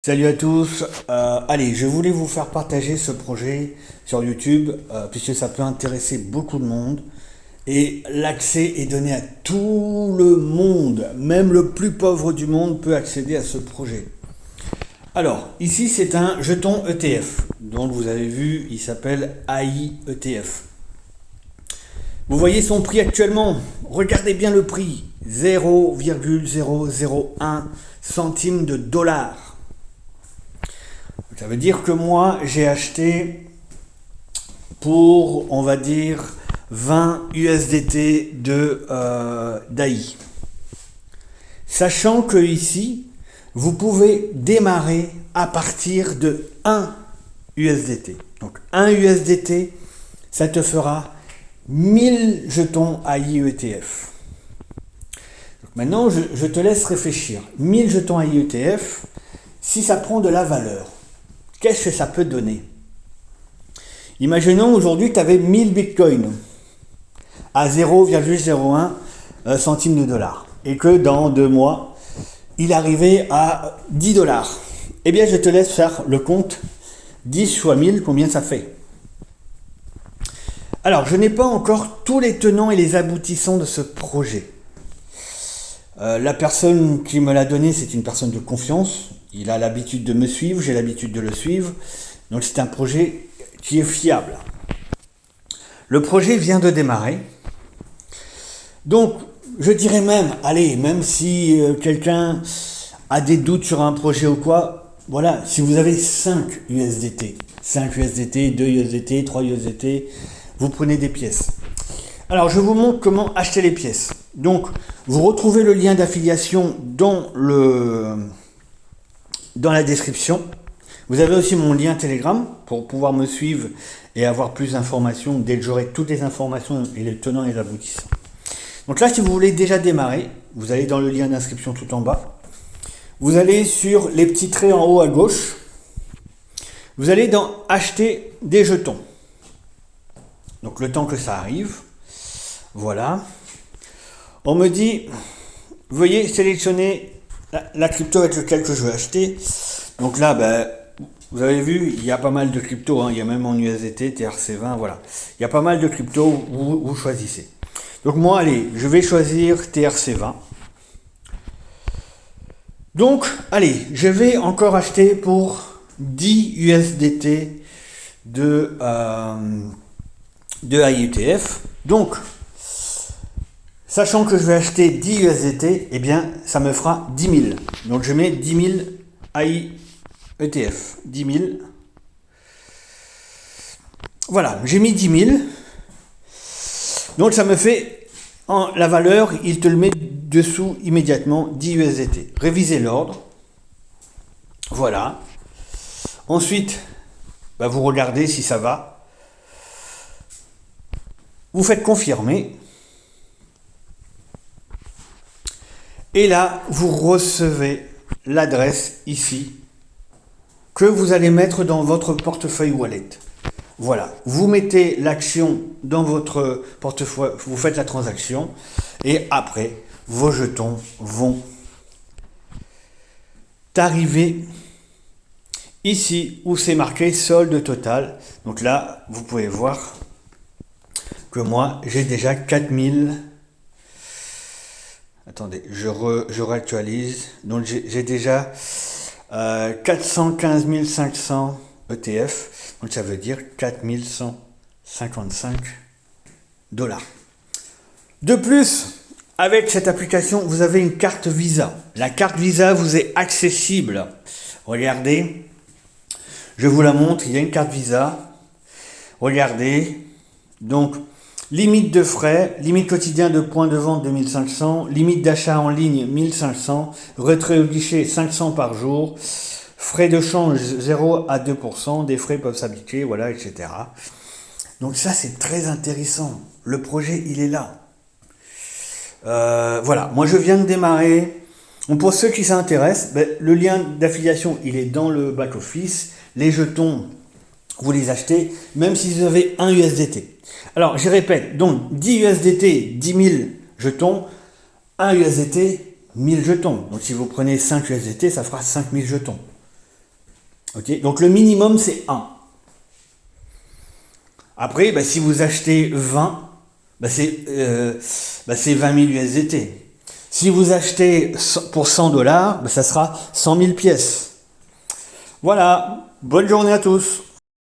Salut à tous. Allez, je voulais vous faire partager ce projet sur YouTube puisque ça peut intéresser beaucoup de monde et l'accès est donné à tout le monde, même le plus pauvre du monde peut accéder à ce projet. Alors, ici c'est un jeton ETF, donc vous avez vu, il s'appelle AI ETF. Vous voyez son prix actuellement, regardez bien le prix, 0,001 centimes de dollar. Ça veut dire que moi, j'ai acheté pour, on va dire, 20 USDT d'AI. Sachant que ici, vous pouvez démarrer à partir de 1 USDT. Donc 1 USDT, ça te fera 1000 jetons AI ETF. Donc maintenant, je te laisse réfléchir. 1000 jetons AI ETF, si ça prend de la valeur, qu'est-ce que ça peut donner? Imaginons aujourd'hui tu avais 1000 bitcoins à 0,01 centimes de dollar et que dans 2 mois, il arrivait à 10 dollars. Eh bien, je te laisse faire le compte. 10 fois 1000, combien ça fait? Alors, je n'ai pas encore tous les tenants et les aboutissants de ce projet. La personne qui me l'a donné, c'est une personne de confiance. Il a l'habitude de me suivre, j'ai l'habitude de le suivre. Donc c'est un projet qui est fiable. Le projet vient de démarrer. Donc je dirais même, allez, même si quelqu'un a des doutes sur un projet ou quoi, voilà, si vous avez 5 USDT, 5 USDT, 2 USDT, 3 USDT, vous prenez des pièces. Alors je vous montre comment acheter les pièces. Donc vous retrouvez le lien d'affiliation dans la description. Vous avez aussi mon lien Telegram pour pouvoir me suivre et avoir plus d'informations dès que j'aurai toutes les informations et les tenants et les aboutissants. Donc là, si vous voulez déjà démarrer, vous allez dans le lien d'inscription tout en bas. Vous allez sur les petits traits en haut à gauche. Vous allez dans acheter des jetons. Donc le temps que ça arrive. Voilà. On me dit, veuillez sélectionner la crypto avec laquelle je veux acheter. Donc là, vous avez vu, il y a pas mal de cryptos, hein. Il y a même en USDT, TRC20, voilà. Il y a pas mal de cryptos, vous choisissez. Donc moi, allez, je vais choisir TRC20. Donc, allez, je vais encore acheter pour 10 USDT de AIETF. Donc, sachant que je vais acheter 10 USDT, eh bien, ça me fera 10 000. Donc, je mets 10 000 AI ETF. 10 000. Voilà, j'ai mis 10 000. Donc, ça me fait, la valeur, il te le met dessous immédiatement, 10 USDT. Révisez l'ordre. Voilà. Ensuite, vous regardez si ça va. Vous faites confirmer. Et là, vous recevez l'adresse ici que vous allez mettre dans votre portefeuille wallet. Voilà, vous mettez l'action dans votre portefeuille, vous faites la transaction et après, vos jetons vont arriver ici où c'est marqué solde total. Donc là, vous pouvez voir que moi, j'ai déjà 4000. Attendez, je réactualise. Donc j'ai déjà 415 500 ETF. Donc ça veut dire 4155 dollars. De plus, avec cette application, vous avez une carte Visa. La carte Visa vous est accessible. Regardez, je vous la montre. Il y a une carte Visa. Regardez. Donc, limite de frais, limite quotidien de points de vente 2500, limite d'achat en ligne 1500, retrait au guichet 500 par jour, frais de change 0 à 2%, des frais peuvent s'appliquer, voilà, etc. Donc ça, c'est très intéressant. Le projet, il est là. Voilà, moi je viens de démarrer. Donc pour ceux qui s'intéressent, le lien d'affiliation, il est dans le back-office. Les jetons, vous les achetez, même si vous avez un USDT. Alors, je répète, donc 10 USDT, 10 000 jetons, 1 USDT, 1000 jetons. Donc, si vous prenez 5 USDT, ça fera 5000 jetons. Ok, donc le minimum c'est 1. Après, bah, si vous achetez 20, bah, c'est 20 000 USDT. Si vous achetez pour 100 dollars, bah, ça sera 100 000 pièces. Voilà, bonne journée à tous.